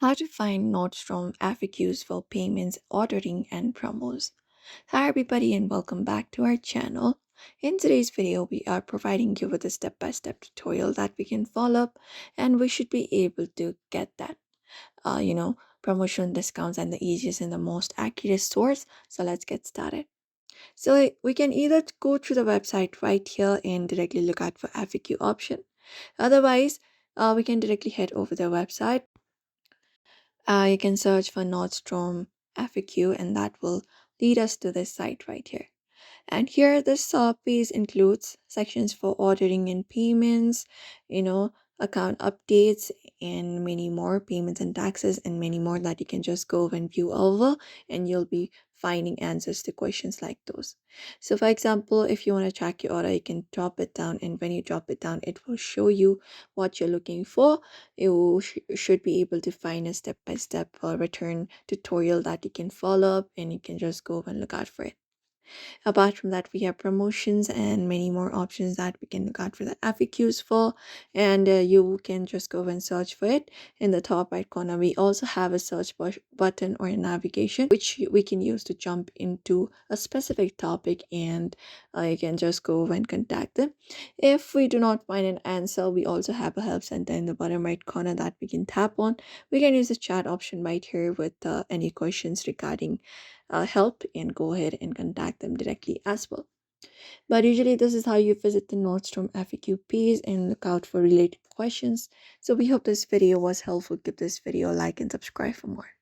How to find Nordstrom FAQs for payments, ordering, and promos. Hi everybody and welcome back to our channel. In today's video, we are providing you with a step-by-step tutorial that we can follow up and we should be able to get that promotion discounts and the easiest and the most accurate source. So let's get started. So we can either go to the website right here and directly look out for FAQ option. Otherwise, we can directly head over the website. You can search for Nordstrom FAQ, and that will lead us to this site right here. And here, this page includes sections for ordering and payments, account updates, and many more payments and taxes, and many more that you can just go and view over, and you'll be finding answers to questions like those. So, for example, if you want to track your order, you can drop it down, and when you drop it down, it will show you what you're looking for. You should be able to find a step-by-step return tutorial that you can follow up, and you can just go and look out for it. Apart from that, we have promotions and many more options that we can look out for the FAQs for, and you can just go and search for it. In the top right corner, we also have a search button or a navigation which we can use to jump into a specific topic, and you can just go and contact them. If we do not find an answer, we also have a help center in the bottom right corner that we can tap on. We can use the chat option right here with any questions regarding help, and go ahead and contact them directly as well. But usually, this is how you visit the Nordstrom FAQ page and look out for related questions. So, we hope this video was helpful. Give this video a like and subscribe for more.